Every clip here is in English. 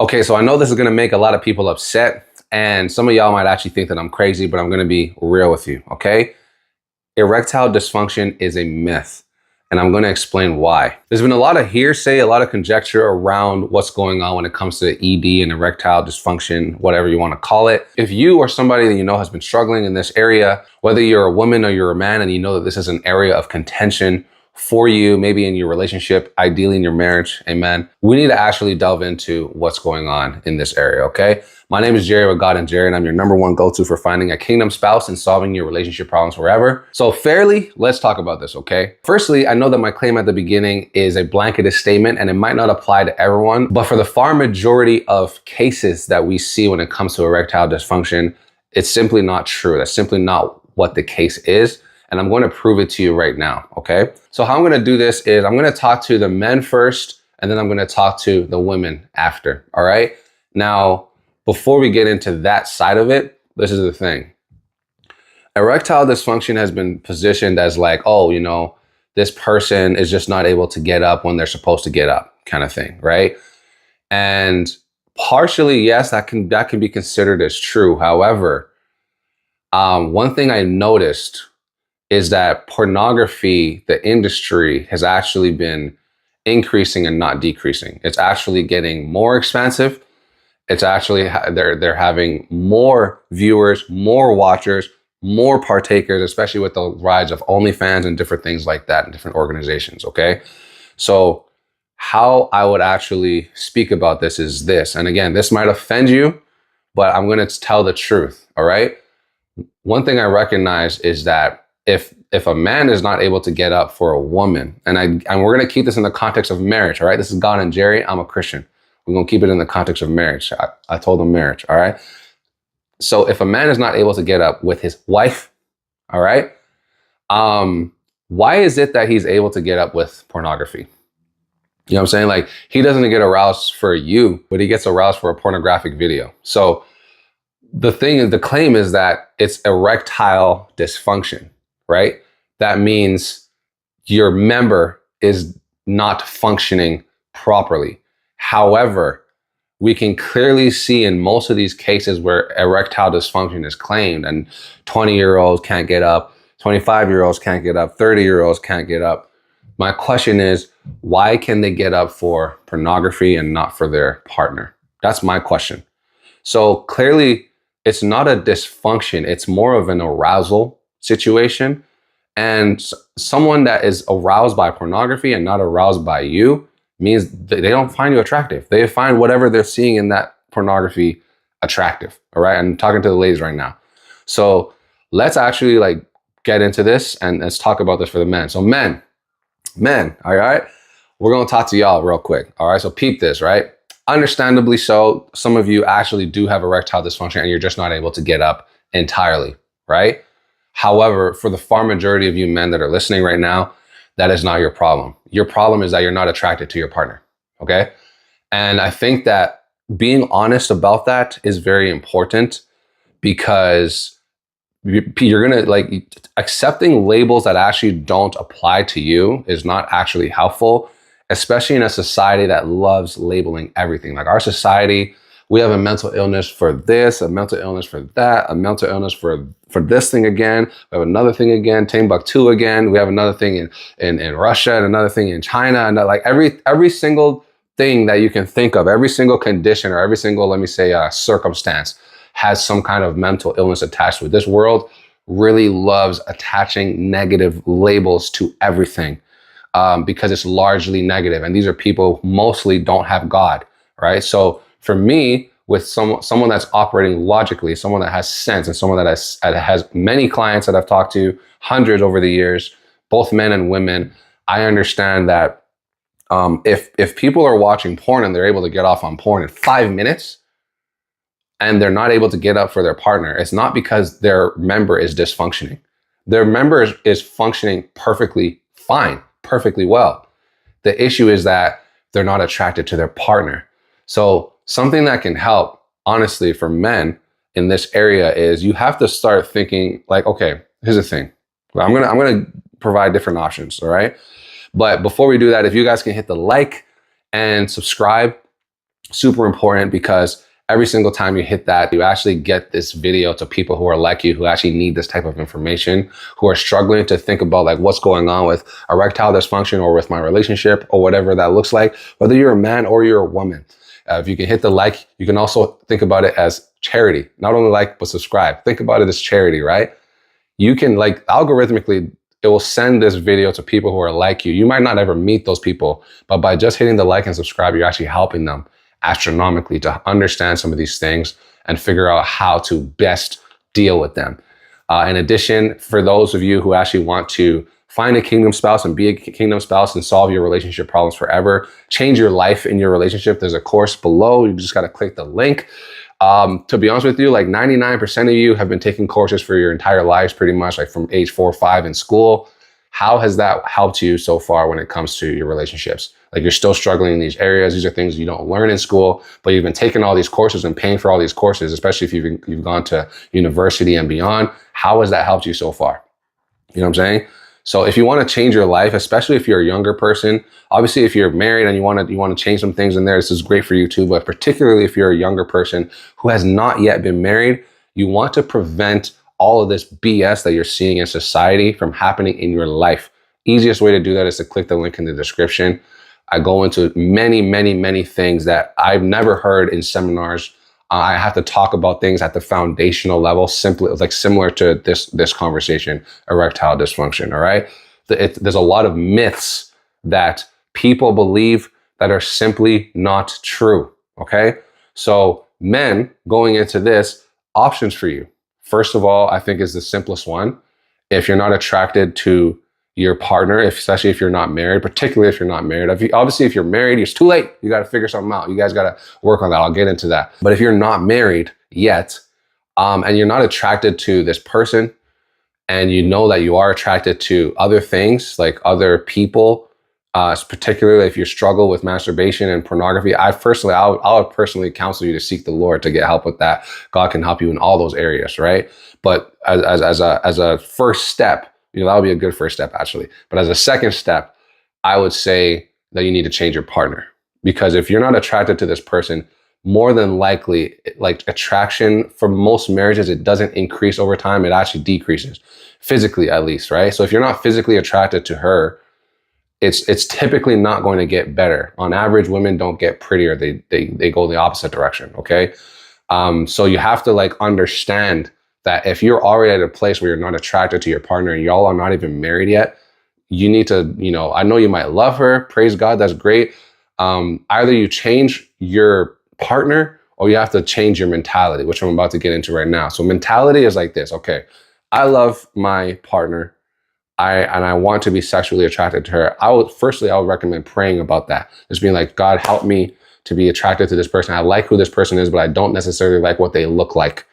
Okay, so I know this is gonna make a lot of people upset, and some of y'all might actually think that I'm crazy, but I'm gonna be real with you, okay? Erectile dysfunction is a myth, and I'm gonna explain why. There's been a lot of hearsay, a lot of conjecture around what's going on when it comes to ED and erectile dysfunction, whatever you wanna call it. If you or somebody that you know has been struggling in this area, whether you're a woman or you're a man and you know that this is an area of contention for you, maybe in your relationship, ideally in your marriage, amen, we need to actually delve into what's going on in this area, okay? My name is Jerry with God and Jerry, and I'm your #1 go-to for finding a kingdom spouse and solving your relationship problems wherever. So fairly, let's talk about this, okay? Firstly, I know that my claim at the beginning is a blanketed statement and it might not apply to everyone, but for the far majority of cases that we see when it comes to erectile dysfunction, it's simply not true. That's simply not what the case is. And I'm going to prove it to you right now, okay? So how I'm going to do this is I'm going to talk to the men first, and then I'm going to talk to the women after, all right? Now, before we get into that side of it, this is the thing. Erectile dysfunction has been positioned as like, oh, you know, this person is just not able to get up when they're supposed to get up kind of thing, right? And partially, yes, that can be considered as true. However, one thing I noticed is that pornography, the industry, has actually been increasing and not decreasing. It's actually getting more expensive. It's actually, they're having more viewers, more watchers, more partakers, especially with the rise of OnlyFans and different things like that in different organizations, okay? So how I would actually speak about this is this. And again, this might offend you, but I'm gonna tell the truth, all right? One thing I recognize is that if a man is not able to get up for a woman, and we're gonna keep this in the context of marriage, all right? This is God and Jerry, I'm a Christian. We're gonna keep it in the context of marriage. I told them marriage, all right? So if a man is not able to get up with his wife, all right? Why is it that he's able to get up with pornography? You know what I'm saying? Like, he doesn't get aroused for you, but he gets aroused for a pornographic video. So the claim is that it's erectile dysfunction, right? That means your member is not functioning properly. However, we can clearly see in most of these cases where erectile dysfunction is claimed and 20-year-olds can't get up, 25-year-olds can't get up, 30-year-olds can't get up. My question is, why can they get up for pornography and not for their partner? That's my question. So clearly, it's not a dysfunction. It's more of an arousal situation. And someone that is aroused by pornography and not aroused by you means they don't find you attractive. They find whatever they're seeing in that pornography attractive. All right. I'm talking to the ladies right now. So let's actually like get into this and let's talk about this for the men. So men, all right. We're going to talk to y'all real quick. All right. So peep this, right? Understandably so, some of you actually do have erectile dysfunction and you're just not able to get up entirely, right? However, for the far majority of you men that are listening right now, that is not your problem. Your problem is that you're not attracted to your partner, okay? And I think that being honest about that is very important because you're gonna like accepting labels that actually don't apply to you is not actually helpful, especially in a society that loves labeling everything. Like our society, we have a mental illness for this, a mental illness for that, a mental illness for this thing again. We have another thing again, Timbuktu again. We have another thing in Russia and another thing in China. And like every single thing that you can think of, every single condition or every single, let me say, circumstance has some kind of mental illness attached to it. This world really loves attaching negative labels to everything. Because it's largely negative. And these are people who mostly don't have God, right? So for me, with someone that's operating logically, someone that has sense, and someone that has many clients that I've talked to, hundreds over the years, both men and women, I understand that if people are watching porn and they're able to get off on porn in 5 minutes, and they're not able to get up for their partner, it's not because their member is dysfunctioning. Their member is functioning perfectly fine, perfectly well. The issue is that they're not attracted to their partner. So something that can help, honestly, for men in this area is you have to start thinking like, okay, here's the thing. I'm gonna provide different options, all right? But before we do that, if you guys can hit the like and subscribe Super important, because every single time you hit that, you actually get this video to people who are like you, who actually need this type of information, who are struggling to think about like what's going on with erectile dysfunction or with my relationship or whatever that looks like, whether you're a man or you're a woman. If you can hit the like, you can also think about it as charity. Not only like, but subscribe. Think about it as charity, right? You can, like, algorithmically, it will send this video to people who are like you. You might not ever meet those people, but by just hitting the like and subscribe, you're actually helping them astronomically to understand some of these things and figure out how to best deal with them. In addition, for those of you who actually want to find a kingdom spouse and be a kingdom spouse and solve your relationship problems forever, change your life in your relationship, there's a course below. You just got to click the link. To be honest with you, like 99% of you have been taking courses for your entire lives, pretty much, like from age 4 or 5 in school. How has that helped you so far when it comes to your relationships? Like, you're still struggling in these areas. These are things you don't learn in school, but you've been taking all these courses and paying for all these courses, especially if you've gone to university and beyond. How has that helped you so far? You know what I'm saying? So if you want to change your life, especially if you're a younger person, obviously if you're married and you want to change some things in there, this is great for you too. But particularly if you're a younger person who has not yet been married, you want to prevent all of this BS that you're seeing in society from happening in your life. Easiest way to do that is to click the link in the description. I go into many, many, many things that I've never heard in seminars. I have to talk about things at the foundational level, simply like similar to this conversation, erectile dysfunction. All right. There's a lot of myths that people believe that are simply not true. Okay. So men, going into this, options for you. First of all, I think is the simplest one. If you're not attracted to your partner, especially if you're not married, particularly if you're not married. Obviously, if you're married, it's too late. You got to figure something out. You guys got to work on that. I'll get into that. But if you're not married yet, and you're not attracted to this person, and you know that you are attracted to other things, like other people, particularly if you struggle with masturbation and pornography, I would personally counsel you to seek the Lord to get help with that. God can help you in all those areas, right? But as a first step, that would be a good first step, actually. But as a second step, I would say that you need to change your partner. Because if you're not attracted to this person, more than likely, like, attraction for most marriages, it doesn't increase over time. It actually decreases, physically at least, right? So if you're not physically attracted to her, it's typically not going to get better. On average, women don't get prettier. They go the opposite direction, okay? So you have to, like, understand that if you're already at a place where you're not attracted to your partner and y'all are not even married yet, you need to, I know you might love her, praise God, that's great. Either you change your partner or you have to change your mentality, which I'm about to get into right now. So mentality is like this. Okay, I love my partner. I want to be sexually attracted to her. I would recommend praying about that. Just being like, God, help me to be attracted to this person. I like who this person is, but I don't necessarily like what they look like.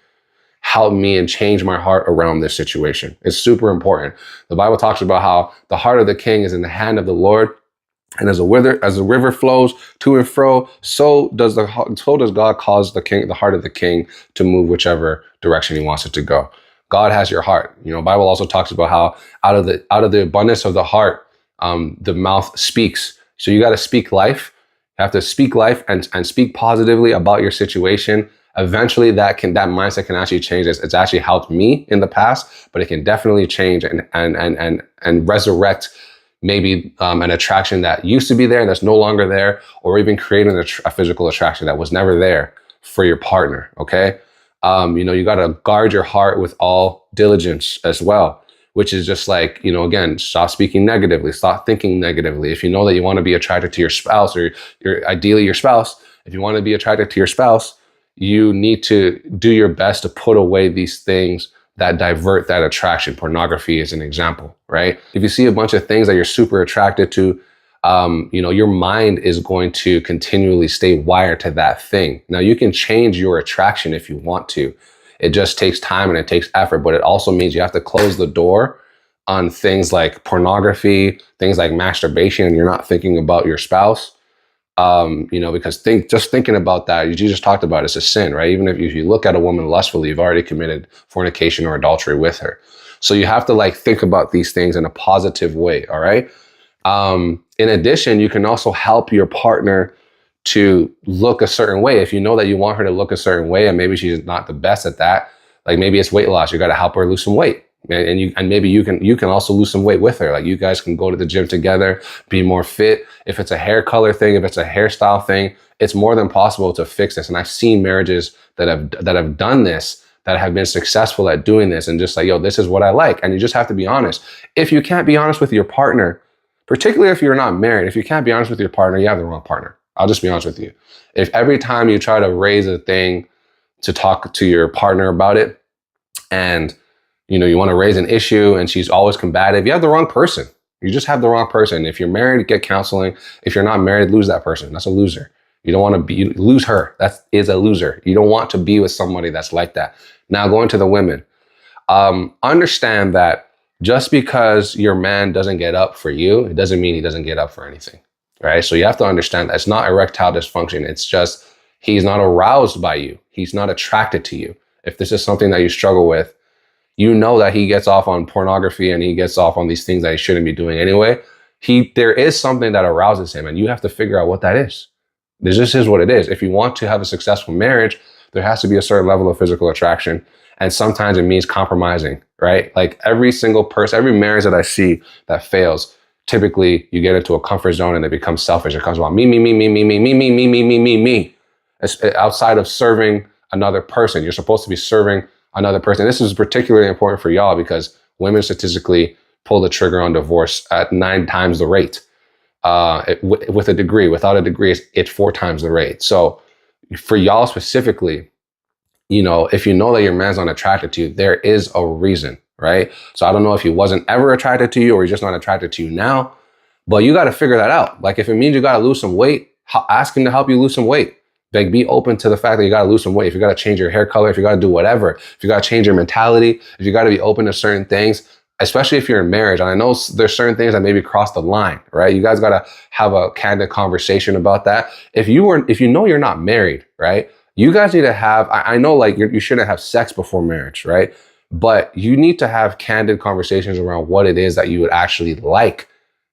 Help me and change my heart around this situation. It's super important. The Bible talks about how the heart of the king is in the hand of the Lord. And as the river flows to and fro, so does God cause the heart of the king to move whichever direction he wants it to go. God has your heart. The Bible also talks about how out of the abundance of the heart, the mouth speaks. So you got to speak life. You have to speak life and speak positively about your situation. Eventually that mindset can actually change. It's actually helped me in the past, but it can definitely change and resurrect maybe an attraction that used to be there and that's no longer there, or even creating a physical attraction that was never there for your partner. Okay. You got to guard your heart with all diligence as well, which is just like, again, stop speaking negatively, stop thinking negatively. If you know that you want to be attracted to your spouse, or ideally your spouse, if you want to be attracted to your spouse, you need to do your best to put away these things that divert that attraction. Pornography is an example, right? If you see a bunch of things that you're super attracted to, your mind is going to continually stay wired to that thing. Now, you can change your attraction if you want to. It just takes time and it takes effort, but it also means you have to close the door on things like pornography, things like masturbation, and you're not thinking about your spouse. Because just thinking about that, you just talked about, it's a sin, right? Even if you look at a woman lustfully, you've already committed fornication or adultery with her. So you have to think about these things in a positive way. All right. In addition, you can also help your partner to look a certain way. If you know that you want her to look a certain way and maybe she's not the best at that, like maybe it's weight loss, you got to help her lose some weight. And maybe you can also lose some weight with her. Like you guys can go to the gym together, be more fit. If it's a hair color thing, if it's a hairstyle thing, it's more than possible to fix this. And I've seen marriages that have done this, that have been successful at doing this, and just like, yo, this is what I like. And you just have to be honest. If you can't be honest with your partner, particularly if you're not married, if you can't be honest with your partner, you have the wrong partner. I'll just be honest with you. If every time you try to raise a thing to talk to your partner about it, and you want to raise an issue and she's always combative, you have the wrong person. You just have the wrong person. If you're married, get counseling. If you're not married, lose that person. That's a loser. You don't want to lose her. That is a loser. You don't want to be with somebody that's like that. Now, going to the women, understand that just because your man doesn't get up for you, it doesn't mean he doesn't get up for anything. Right? So you have to understand that it's not erectile dysfunction. It's just he's not aroused by you. He's not attracted to you. If this is something that you struggle with, you know that he gets off on pornography and he gets off on these things that he shouldn't be doing anyway. There is something that arouses him, and you have to figure out what that is. This just is what it is. If you want to have a successful marriage, there has to be a certain level of physical attraction. And sometimes it means compromising, right? Like every single person, every marriage that I see that fails, typically you get into a comfort zone and it becomes selfish. It comes about me, me, me, me, me, me, me, me, me, me, me, me, me. It's outside of serving another person. You're supposed to be serving another person. This is particularly important for y'all because women statistically pull the trigger on divorce at 9 times the rate. With a degree, without a degree, it's 4 times the rate. So for y'all specifically, if you know that your man's not attracted to you, there is a reason, right? So I don't know if he wasn't ever attracted to you or he's just not attracted to you now, but you got to figure that out. Like if it means you got to lose some weight, ask him to help you lose some weight. Like be open to the fact that you got to lose some weight. If you got to change your hair color, if you got to do whatever, if you got to change your mentality, if you got to be open to certain things, especially if you're in marriage. And I know there's certain things that maybe cross the line, right? You guys got to have a candid conversation about that. If you know you're not married, right? You guys need to have, I know like you shouldn't have sex before marriage, right? But you need to have candid conversations around what it is that you would actually like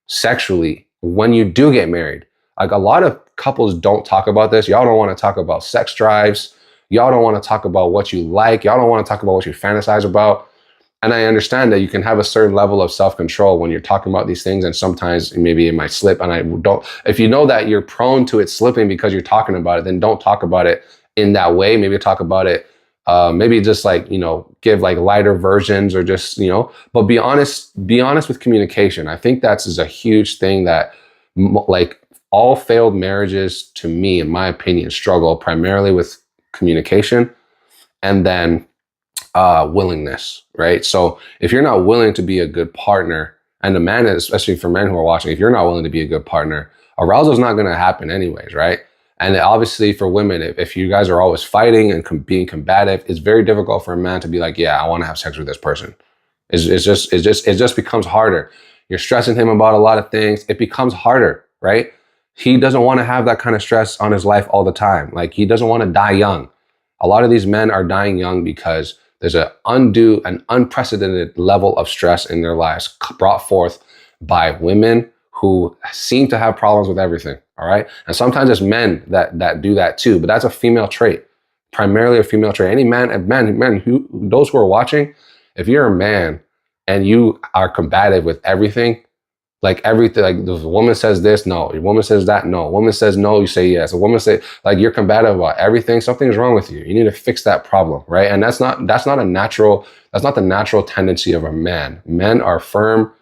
sexually when you do get married. Like a lot of couples don't talk about this. Y'all don't want to talk about sex drives. Y'all don't want to talk about what you like. Y'all don't want to talk about what you fantasize about. And I understand that you can have a certain level of self-control when you're talking about these things. And sometimes maybe it might slip. And if you know that you're prone to it slipping because you're talking about it, then don't talk about it in that way. Maybe talk about it. Maybe just like, give like lighter versions or just, but be honest with communication. I think is a huge thing that like all failed marriages, to me, in my opinion, struggle primarily with communication and then willingness, right? So if you're not willing to be a good partner, and the man, especially for men who are watching, if you're not willing to be a good partner, arousal is not going to happen anyways, right? And obviously for women, if you guys are always fighting and being combative, it's very difficult for a man to be like, yeah, I want to have sex with this person. It just becomes harder. You're stressing him about a lot of things. It becomes harder, right? He doesn't want to have that kind of stress on his life all the time. Like he doesn't want to die young. A lot of these men are dying young because there's an undue and unprecedented level of stress in their lives brought forth by women who seem to have problems with everything. All right. And sometimes it's men that do that too, but that's a female trait, primarily a female trait. Any man, those who are watching, if you're a man and you are combative with everything, like the woman says this, no. A woman says that, no. A woman says no, you say yes. A woman say like you're combative about everything. Something's wrong with you. You need to fix that problem, right? And that's not the natural tendency of a man. Men are firm.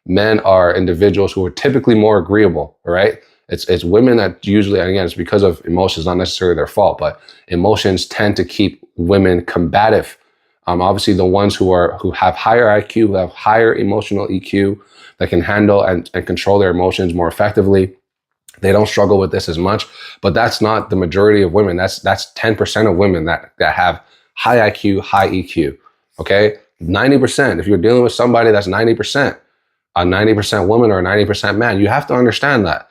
Men are individuals who are typically more agreeable, right? It's women that usually, and again, it's because of emotions, not necessarily their fault, but emotions tend to keep women combative. Obviously, the ones who have higher IQ, who have higher emotional EQ, that can handle and control their emotions more effectively, they don't struggle with this as much. But that's not the majority of women. That's 10% of women that have high IQ, high EQ. Okay, 90%. If you're dealing with somebody that's 90%, a 90% woman or a 90% man, you have to understand that,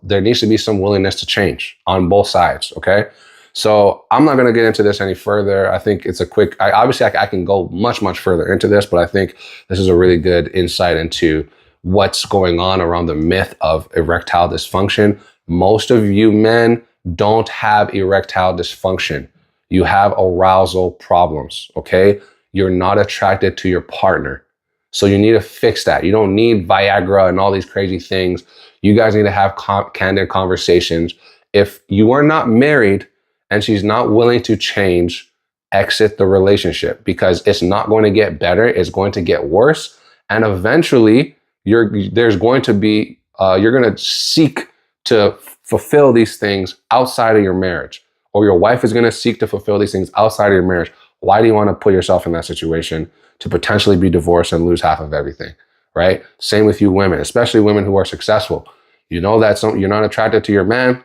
there needs to be some willingness to change on both sides. Okay. So I'm not going to get into this any further. I think it's I can go much, much further into this, but I think this is a really good insight into what's going on around the myth of erectile dysfunction. Most of you men don't have erectile dysfunction. You have arousal problems, okay? You're not attracted to your partner. So you need to fix that. You don't need Viagra and all these crazy things. You guys need to have candid conversations. If you are not married and she's not willing to change, exit the relationship, because it's not going to get better. It's going to get worse. And eventually you're going to seek to fulfill these things outside of your marriage, or your wife is going to seek to fulfill these things outside of your marriage. Why do you want to put yourself in that situation to potentially be divorced and lose half of everything, right? Same with you women, especially women who are successful. You know that you're not attracted to your man.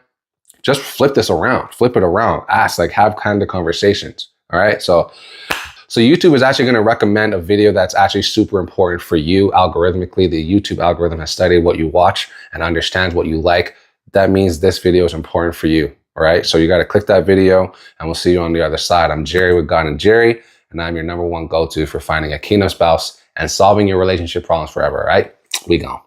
Just flip it around. Ask, like, have kind of conversations. All right. So YouTube is actually going to recommend a video that's actually super important for you algorithmically. The YouTube algorithm has studied what you watch and understands what you like. That means this video is important for you. All right. So you got to click that video and we'll see you on the other side. I'm Jerry with God and Jerry, and I'm your #1 go-to for finding a kingdom spouse and solving your relationship problems forever. All right. We gone.